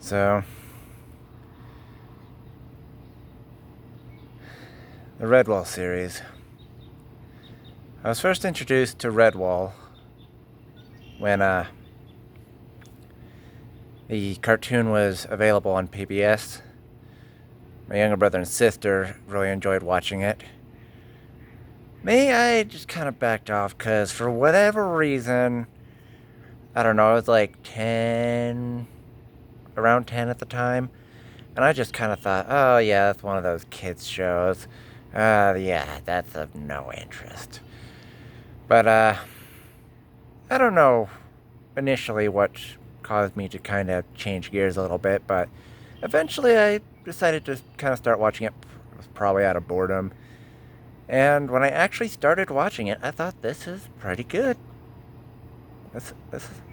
So, the Redwall series. I was first introduced to Redwall when the cartoon was available on PBS. My younger brother and sister really enjoyed watching it. Me, I just kind of backed off because for whatever reason, I don't know, I was like 10, around 10 at the time, and I just kind of thought, oh yeah, that's one of those kids shows. Yeah, that's of no interest. But, I don't know initially what caused me to kind of change gears a little bit, but eventually I decided to kind of start watching it, probably out of boredom. And when I actually started watching it, I thought this is pretty good. This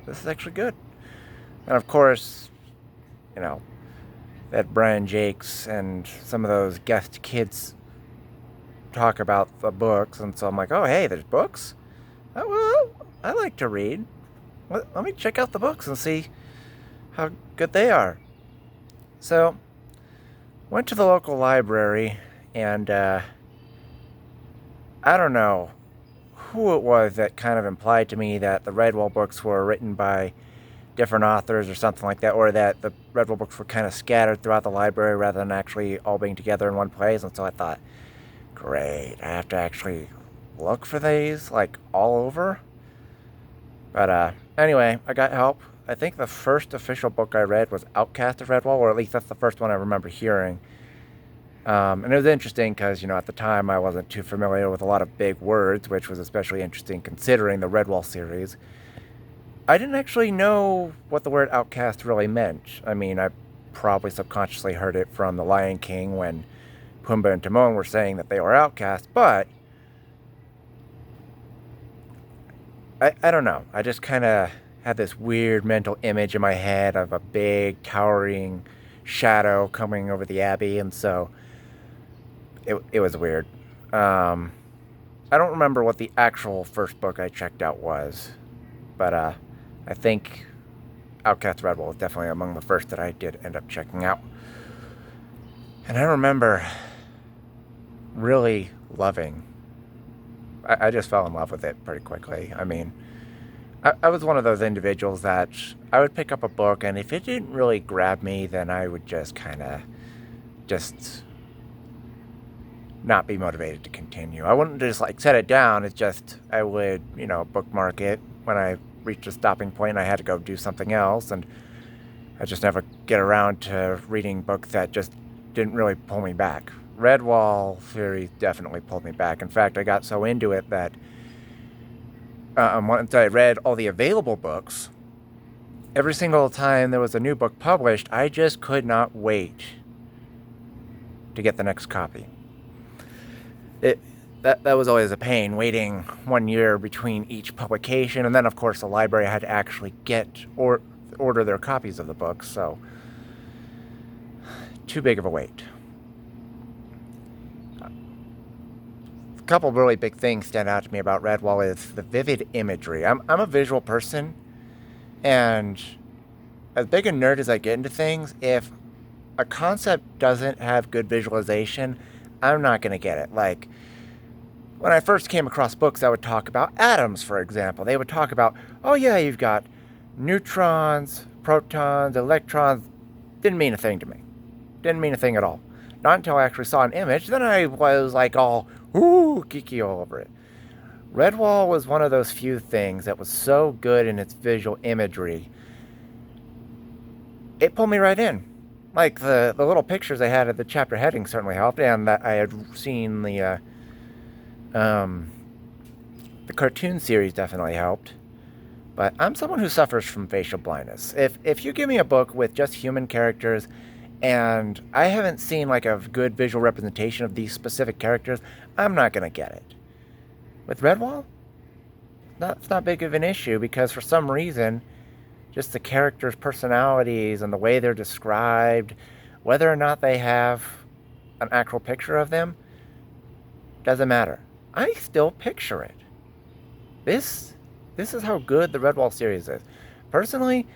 is actually good. And of course, you know, that Brian Jacques and some of those guest kids talk about the books, and so I'm like, oh hey, there's books. Oh, well, I like to read. Let me check out the books and see how good they are. So, went to the local library, and I don't know who it was that kind of implied to me that the Redwall books were written by different authors or something like that, or that the Redwall books were kind of scattered throughout the library rather than actually all being together in one place. And so I thought, great, I have to actually look for these, like, all over. But anyway, I got help. I think the first official book I read was Outcast of Redwall, or at least that's the first one I remember hearing. And it was interesting because, at the time I wasn't too familiar with a lot of big words, which was especially interesting considering the Redwall series. I didn't actually know what the word outcast really meant. I mean, I probably subconsciously heard it from The Lion King when Pumbaa and Timon were saying that they were outcasts, but I don't know. I just kind of had this weird mental image in my head of a big, towering shadow coming over the abbey, and so it was weird. I don't remember what the actual first book I checked out was, but I think Outcast Redwall was definitely among the first that I did end up checking out. And I remember really loving. I just fell in love with it pretty quickly. I mean, I was one of those individuals that I would pick up a book, and if it didn't really grab me, then I would just kind of just not be motivated to continue. I wouldn't just like set it down. It's just I would, bookmark it when I reached a stopping point and I had to go do something else, and I just never get around to reading books that just didn't really pull me back. Redwall series definitely pulled me back. In fact, I got so into it that once I read all the available books, every single time there was a new book published, I just could not wait to get the next copy. That was always a pain, waiting 1 year between each publication, and then of course the library had to actually get or order their copies of the books, so too big of a wait. A couple really big things stand out to me about Redwall is the vivid imagery. I'm a visual person, and as big a nerd as I get into things, if a concept doesn't have good visualization, I'm not going to get it. Like, when I first came across books that would talk about atoms, for example, they would talk about, oh yeah, you've got neutrons, protons, electrons. Didn't mean a thing to me. Didn't mean a thing at all. Not until I actually saw an image, then I was like all, ooh, geeky all over it. Redwall was one of those few things that was so good in its visual imagery. It pulled me right in. Like the little pictures I had of the chapter heading certainly helped, and that I had seen the cartoon series definitely helped. But I'm someone who suffers from facial blindness. If you give me a book with just human characters and I haven't seen like a good visual representation of these specific characters, I'm not going to get it. With Redwall, that's not big of an issue because for some reason, just the characters' personalities and the way they're described, whether or not they have an actual picture of them, doesn't matter. I still picture it. This is how good the Redwall series is. Personally,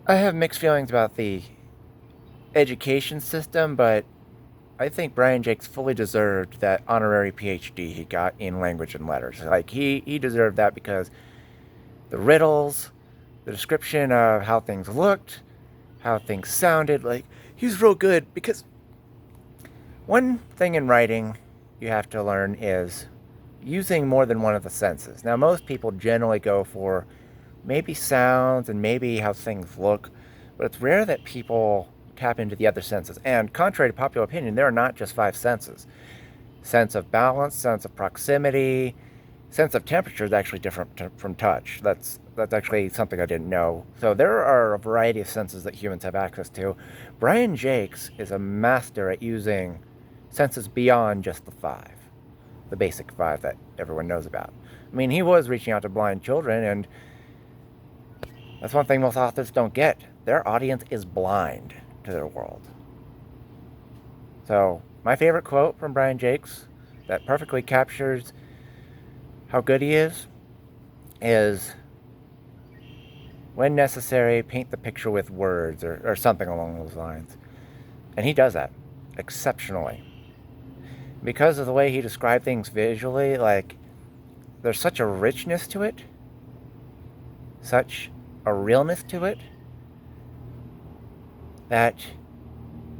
I have mixed feelings about the education system, but I think Brian Jacques fully deserved that honorary PhD he got in language and letters. Like, he deserved that because the riddles, the description of how things looked, how things sounded, like, he's real good. Because one thing in writing you have to learn is using more than one of the senses. Now, most people generally go for maybe sounds and maybe how things look, but it's rare that people tap into the other senses. And contrary to popular opinion, there are not just five senses. Sense of balance, sense of proximity, sense of temperature is actually different from touch. That's actually something I didn't know. So there are a variety of senses that humans have access to. Brian Jacques is a master at using senses beyond just the five, the basic five that everyone knows about. I mean, he was reaching out to blind children, and that's one thing most authors don't get. Their audience is blind to their world. So, my favorite quote from Brian Jacques that perfectly captures how good he is, when necessary, paint the picture with words, or something along those lines. And he does that exceptionally. Because of the way he described things visually, like, there's such a richness to it, such a realness to it, that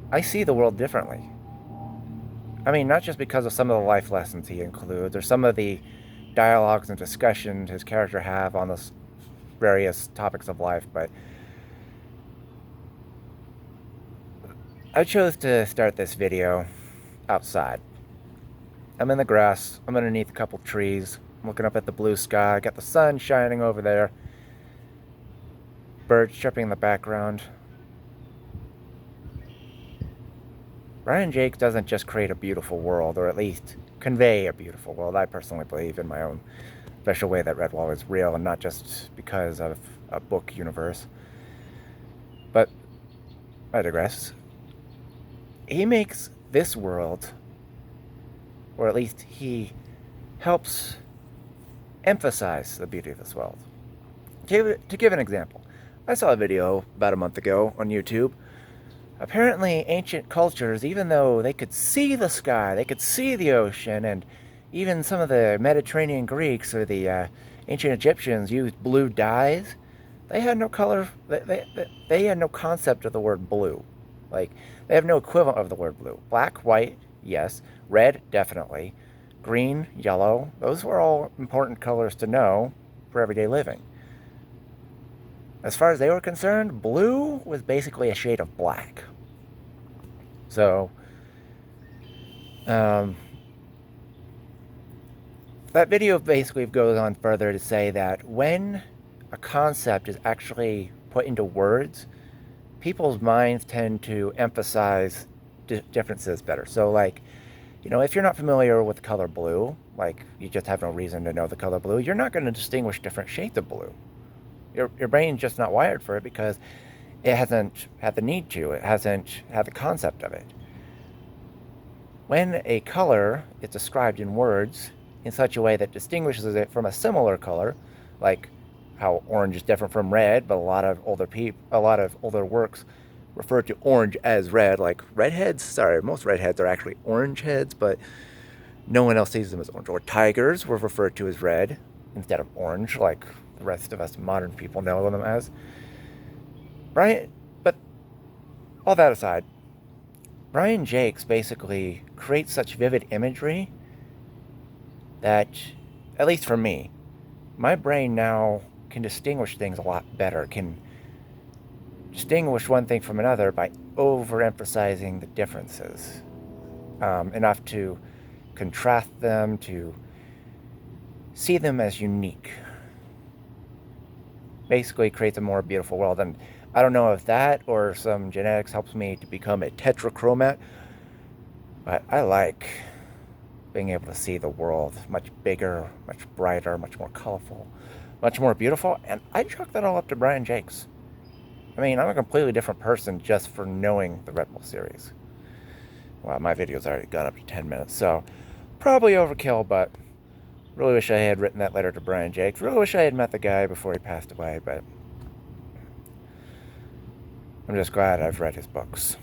I see the world differently. I mean, not just because of some of the life lessons he includes, or some of the dialogues and discussions his character have on those various topics of life, but I chose to start this video outside. I'm in the grass, I'm underneath a couple trees, I'm looking up at the blue sky, got the sun shining over there, birds chirping in the background. Brian Jacques doesn't just create a beautiful world, or at least convey a beautiful world. I personally believe in my own special way that Redwall is real, and not just because of a book universe. But I digress. He makes this world, or at least he helps emphasize the beauty of this world. To give an example, I saw a video about a month ago on YouTube. Apparently, ancient cultures, even though they could see the sky, they could see the ocean, and even some of the Mediterranean Greeks or the ancient Egyptians used blue dyes, they had no color, they had no concept of the word blue. Like, they have no equivalent of the word blue. Black, white, yes. Red, definitely. Green, yellow, those were all important colors to know for everyday living. As far as they were concerned, blue was basically a shade of black. So, that video basically goes on further to say that when a concept is actually put into words, people's minds tend to emphasize differences better. So, like, you know, if you're not familiar with the color blue, like, you just have no reason to know the color blue, you're not going to distinguish different shades of blue. Your brain's just not wired for it because it hasn't had the need to. It hasn't had the concept of it. When a color is described in words in such a way that distinguishes it from a similar color, like how orange is different from red, but a lot of older works refer to orange as red, like redheads. Sorry, most redheads are actually orange heads, but no one else sees them as orange. Or tigers were referred to as red instead of orange, like the rest of us modern people know them as. But all that aside, Brian Jacques basically creates such vivid imagery that, at least for me, my brain now can distinguish things a lot better, can distinguish one thing from another by overemphasizing the differences, enough to contrast them, to see them as unique. Basically creates a more beautiful world. And I don't know if that or some genetics helps me to become a tetrachromat, but I like being able to see the world much bigger, much brighter, much more colorful, much more beautiful, and I chalk that all up to Brian Jacques. I mean, I'm a completely different person just for knowing the Redwall series. Well, my video's already gone up to 10 minutes, so probably overkill, but really wish I had written that letter to Brian Jacques. Really wish I had met the guy before he passed away, but I'm just glad I've read his books.